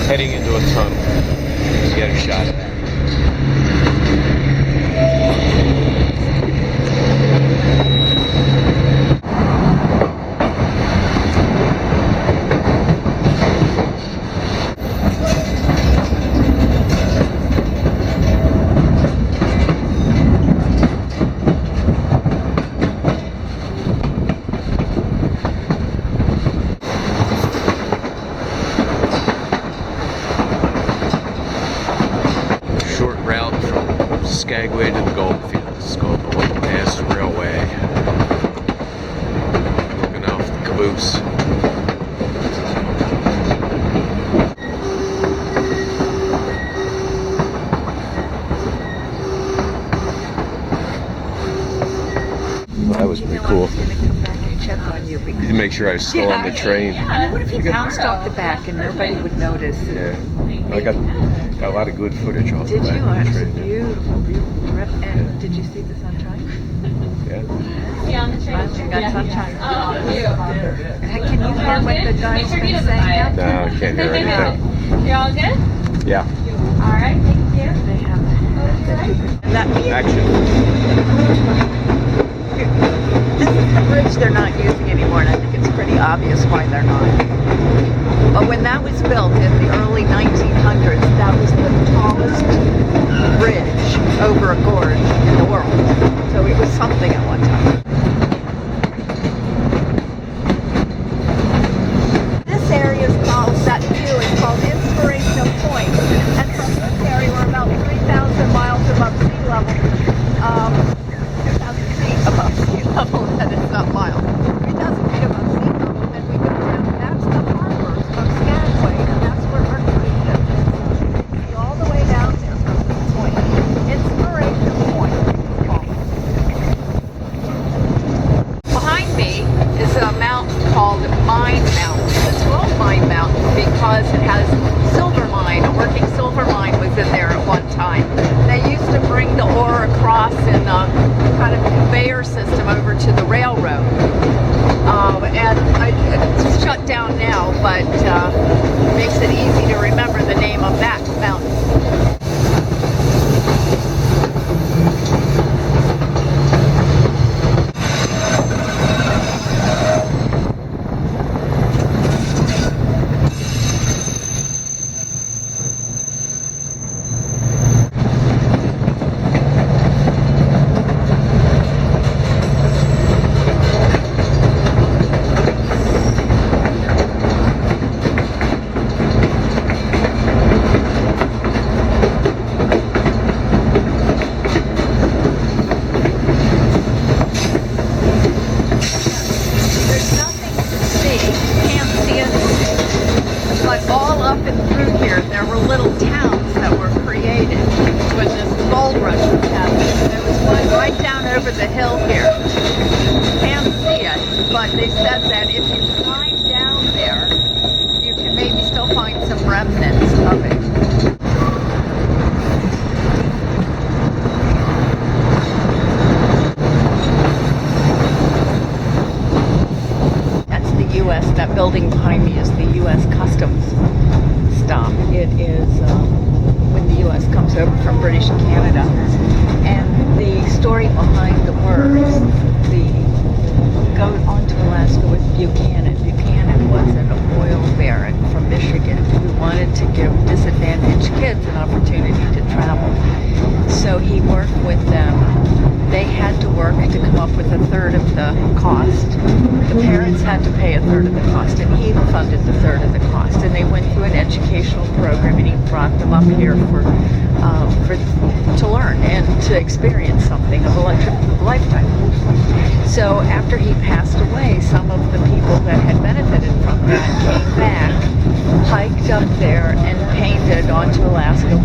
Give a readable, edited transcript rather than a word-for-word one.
heading into a tunnel. Let's get a shot of that. Skagway to the Goldfields. It's called the Whitehorse Railway. Looking off the caboose. Well, that was pretty cool. To make sure I was still on the train. Yeah. What if you bounced off the back and nobody would notice? Yeah. I got a lot of good footage off the back of the train. Did you? Beautiful, beautiful trip. And did you see the sunshine? Yeah. Yeah, on the train. Finally got sunshine. Oh, you. Can you hear what the guy's been saying? No, I can't hear anything. You're all good? Yeah. All right, thank you. They have that. Action. This is the bridge they're not using anymore, and I think it's pretty obvious why they're not. But when that was built in the early 1900s, that was the tallest bridge over a gorge in the world. So it was something at one time. This area is called, that view is called Inspirational Point. And from this area, we're about 3,000 miles above sea level. 2,000 feet above sea level, that is not miles. 3,000 feet above sea level, and we go down, that's the harbor of Skagway, and that's where Mercury is. See all the way down there from this point. Inspiration Point. Behind me is a mountain called Mine Mountain. It's called Mine Mountain because it has silver mine. A working silver mine was in there at one time. They used to bring the ore across in a kind of conveyor system over to the railroad. It's shut down now, but makes it easy to remember the name of that mountain. The hill here. Can't see it, but they said that if you climb down there, you can maybe still find some remnants of it. That's the U.S. That building behind me is the U.S. Customs stop. It is when the U.S. comes over from British Canada. And the story behind the words, go on to Alaska with Buchanan. Buchanan was an oil baron from Michigan who wanted to give disadvantaged kids an opportunity to travel. So he worked with them. They had to work to come up with a third of the cost. The parents had to pay a third of the cost, and he funded the third of the cost. And they went through an educational program, and he brought them up here to learn and to experience something of a lifetime. So after he passed away, some of the people that had benefited from that came back, hiked up there, and painted onto Alaska